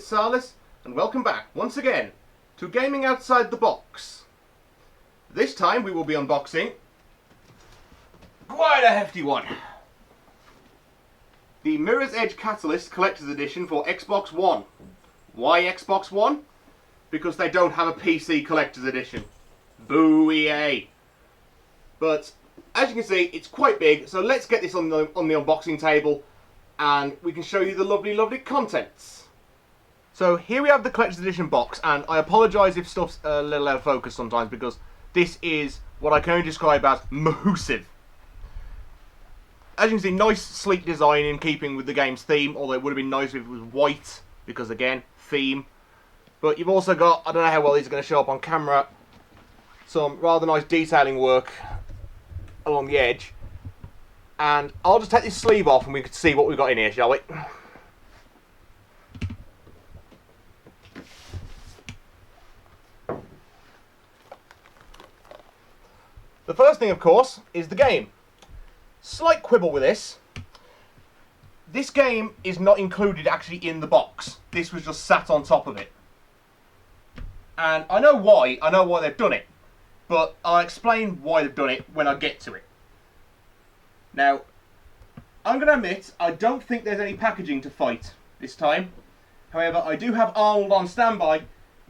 Salis, and welcome back once again to Gaming Outside the Box. This time we will be unboxing quite a hefty one. The Mirror's Edge Catalyst Collector's Edition for Xbox One. Why Xbox One? Because they don't have a PC Collector's Edition. Boo EA. But as you can see, it's quite big, so let's get this on the unboxing table and we can show you the lovely contents. So here we have the Collector's Edition box, and I apologise if stuff's a little out of focus sometimes because this is what I can only describe as massive. As you can see, nice sleek design in keeping with the game's theme, although it would have been nice if it was white, because again, theme. But you've also got, I don't know how well these are going to show up on camera, some rather nice detailing work along the edge. And I'll just take this sleeve off and we can see what we've got in here, shall we? The first thing, of course, is the game. Slight quibble with this. This game is not included actually in the box. This was just sat on top of it. And I know why they've done it. But I'll explain why they've done it when I get to it. Now, I'm going to admit, I don't think there's any packaging to fight this time. However, I do have Arnold on standby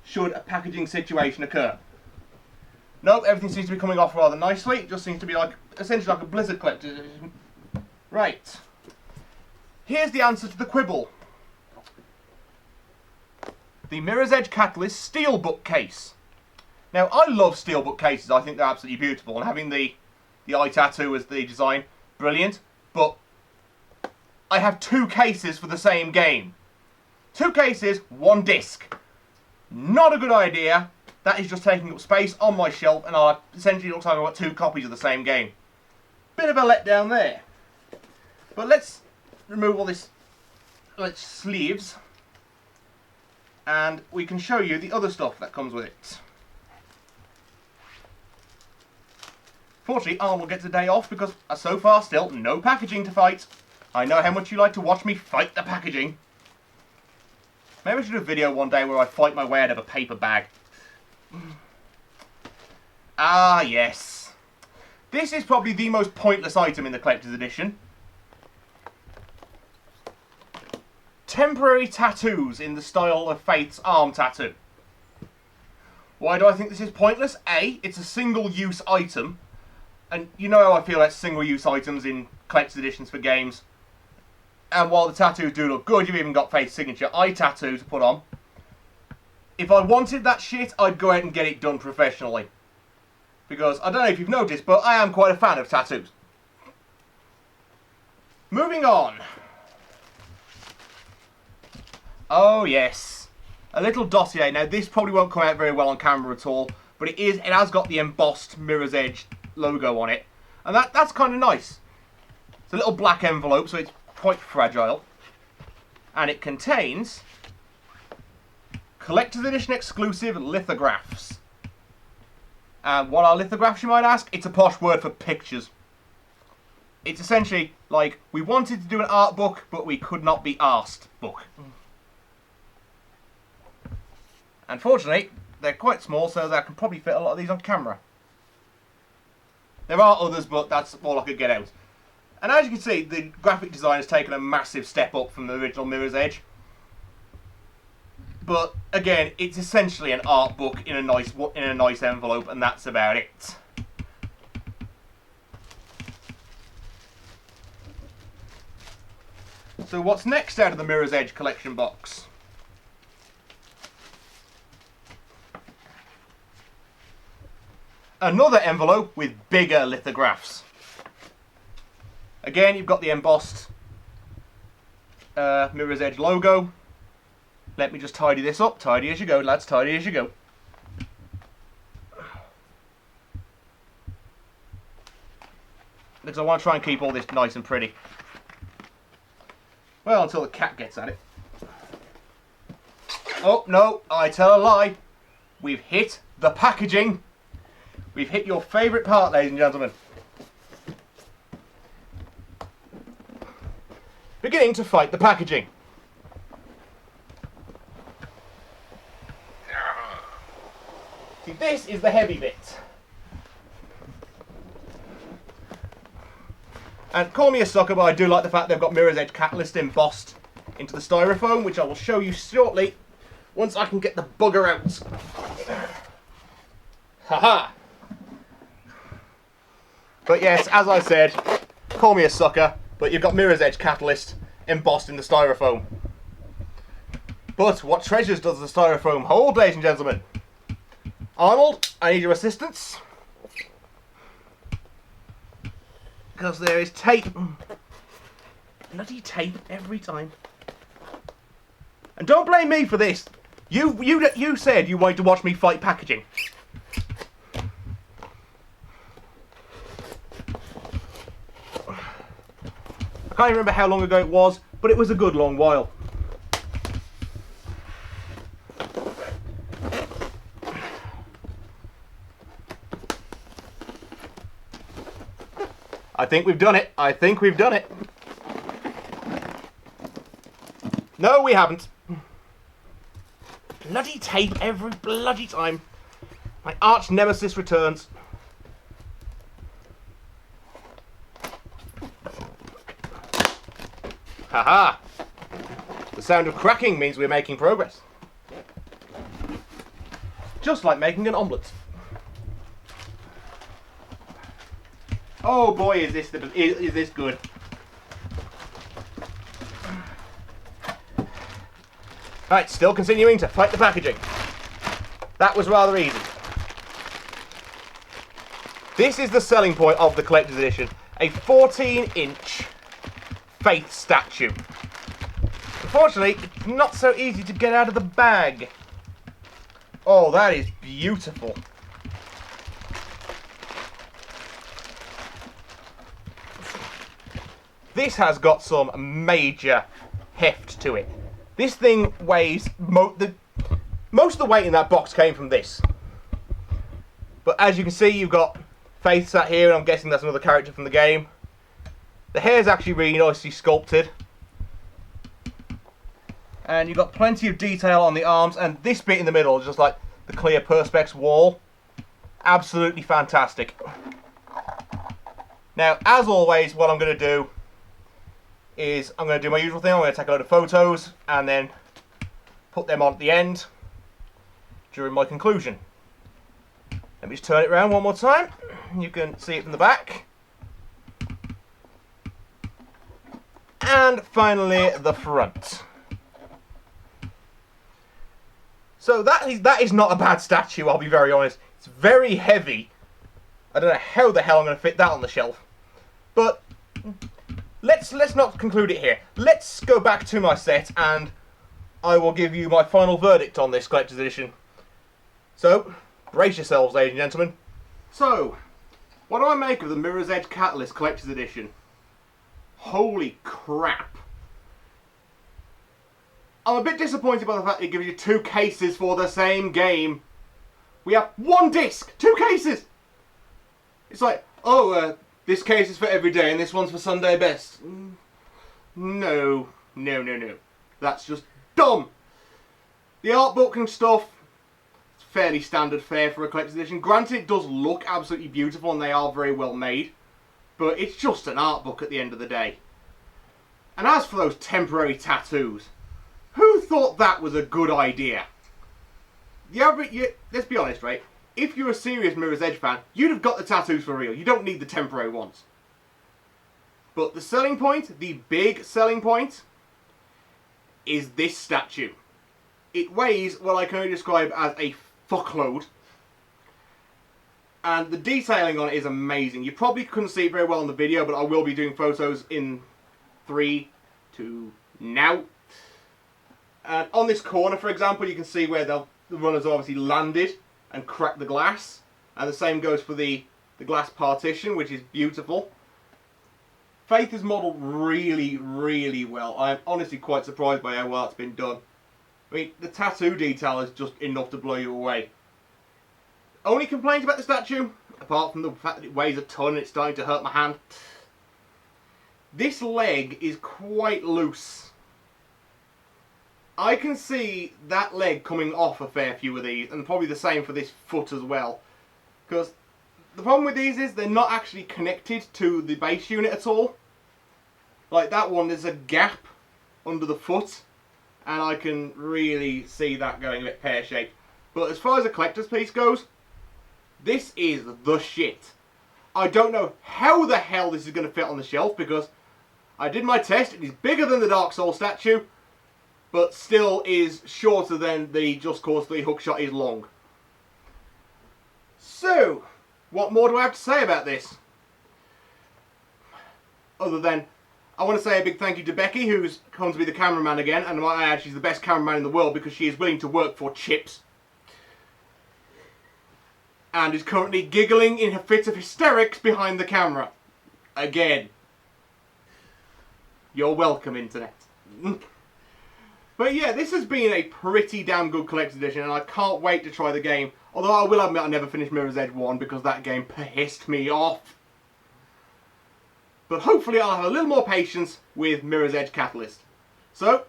should a packaging situation occur. Nope, everything seems to be coming off rather nicely. It just seems to be like, essentially like a Blizzard collector. Right. Here's the answer to the quibble. The Mirror's Edge Catalyst Steelbook case. Now, I love steelbook cases. I think they're absolutely beautiful. And having the eye tattoo as the design, brilliant. But I have two cases for the same game. Two cases, one disc. Not a good idea. That is just taking up space on my shelf, and I essentially looks like I've got two copies of the same game. Bit of a letdown there. But let's remove all this sleeves, and we can show you the other stuff that comes with it. Fortunately, Arnold gets a day off because so far still no packaging to fight. I know how much you like to watch me fight the packaging. Maybe I should do a video one day where I fight my way out of a paper bag. Ah, yes. This is probably the most pointless item in the Collector's Edition. Temporary tattoos in the style of Faith's arm tattoo. Why do I think this is pointless? A, it's a single-use item. And you know how I feel about single-use items in Collector's Editions for games. And while the tattoos do look good, you've even got Faith's signature eye tattoo to put on. If I wanted that shit, I'd go out and get it done professionally. Because, I don't know if you've noticed, but I am quite a fan of tattoos. Moving on. Oh, yes. A little dossier. Now, this probably won't come out very well on camera at all, but it has got the embossed Mirror's Edge logo on it. And that's kind of nice. It's a little black envelope, so it's quite fragile. And it contains Collector's Edition exclusive lithographs. And what are lithographs, you might ask? It's a posh word for pictures. It's essentially like, we wanted to do an art book, but we could not be asked book. Unfortunately, they're quite small, so I can probably fit a lot of these on camera. There are others, but that's all I could get out. And as you can see, the graphic design has taken a massive step up from the original Mirror's Edge. But again, it's essentially an art book in a nice envelope, and that's about it. So what's next out of the Mirror's Edge collection box? Another envelope with bigger lithographs. Again, you've got the embossed Mirror's Edge logo. Let me just tidy this up. Tidy as you go, lads. Tidy as you go. Because I want to try and keep all this nice and pretty. Well, until the cat gets at it. Oh, no. I tell a lie. We've hit the packaging. We've hit your favourite part, ladies and gentlemen. Beginning to fight the packaging. See, this is the heavy bit. And call me a sucker, but I do like the fact they've got Mirror's Edge catalyst embossed into the styrofoam, which I will show you shortly once I can get the bugger out. Haha! But yes, as I said, call me a sucker, but you've got Mirror's Edge catalyst embossed in the styrofoam. But what treasures does the styrofoam hold, ladies and gentlemen? Arnold, I need your assistance. Because there is tape. Bloody tape every time. And don't blame me for this. You said you wanted to watch me fight packaging. I can't remember how long ago it was, but it was a good long while. I think we've done it. I think we've done it. No, we haven't. Bloody tape every bloody time. My arch nemesis returns. Haha! The sound of cracking means we're making progress. Just like making an omelette. Oh boy, is this good? Right, still continuing to fight the packaging. That was rather easy. This is the selling point of the collector's edition: a 14-inch Faith statue. Unfortunately, it's not so easy to get out of the bag. Oh, that is beautiful. This has got some major heft to it. This thing weighs... most of the weight in that box came from this. But as you can see, you've got Faith sat here, and I'm guessing that's another character from the game. The hair's actually really nicely sculpted. And you've got plenty of detail on the arms, and this bit in the middle is just like the clear Perspex wall. Absolutely fantastic. Now, as always, what I'm going to do is I'm going to do my usual thing. I'm going to take a load of photos and then put them on at the end during my conclusion. Let me just turn it around one more time. You can see it from the back. And finally, the front. So that is not a bad statue, I'll be very honest. It's very heavy. I don't know how the hell I'm going to fit that on the shelf. But let's not conclude it here. Let's go back to my set and I will give you my final verdict on this collector's edition. So, brace yourselves, ladies and gentlemen. So, what do I make of the Mirror's Edge Catalyst collector's edition? Holy crap. I'm a bit disappointed by the fact it gives you 2 cases for the same game. We have 1 disc, 2 cases. It's like, oh, this case is for every day and this one's for Sunday best. No. That's just dumb. The art book and stuff, it's fairly standard fare for a collector's edition. Granted, it does look absolutely beautiful and they are very well made. But it's just an art book at the end of the day. And as for those temporary tattoos, who thought that was a good idea? Let's be honest, right? If you're a serious Mirror's Edge fan, you'd have got the tattoos for real. You don't need the temporary ones. But the selling point, the big selling point, is this statue. It weighs what I can only describe as a fuckload. And the detailing on it is amazing. You probably couldn't see it very well in the video, but I will be doing photos in 3, 2, now. And on this corner, for example, you can see where the runners obviously landed and cracked the glass. And the same goes for the glass partition, which is beautiful. Faith is modelled really, really well. I am honestly quite surprised by how well it's been done. I mean, the tattoo detail is just enough to blow you away. Only complaint about the statue, apart from the fact that it weighs a ton and it's starting to hurt my hand. This leg is quite loose. I can see that leg coming off a fair few of these, and probably the same for this foot as well. Because the problem with these is they're not actually connected to the base unit at all. Like that one, there's a gap under the foot, and I can really see that going a bit pear-shaped. But as far as a collector's piece goes, this is the shit. I don't know how the hell this is going to fit on the shelf, because I did my test. It is bigger than the Dark Soul statue, but still is shorter than the Just Cause 3 hookshot is long. So, what more do I have to say about this? Other than, I want to say a big thank you to Becky, who's come to be the cameraman again, and I might add, she's the best cameraman in the world because she is willing to work for chips. And is currently giggling in a fit of hysterics behind the camera. Again. You're welcome, Internet. But yeah, this has been a pretty damn good collector's edition, and I can't wait to try the game. Although I will admit I never finished Mirror's Edge 1 because that game pissed me off. But hopefully I'll have a little more patience with Mirror's Edge Catalyst. So,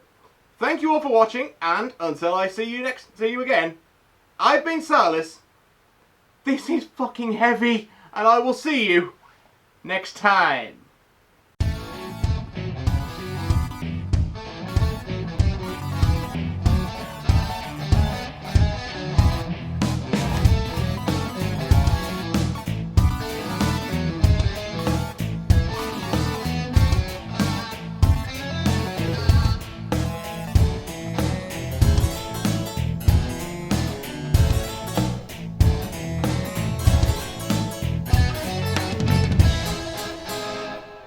thank you all for watching, and until I see you again, I've been Salis. This is fucking heavy, and I will see you next time.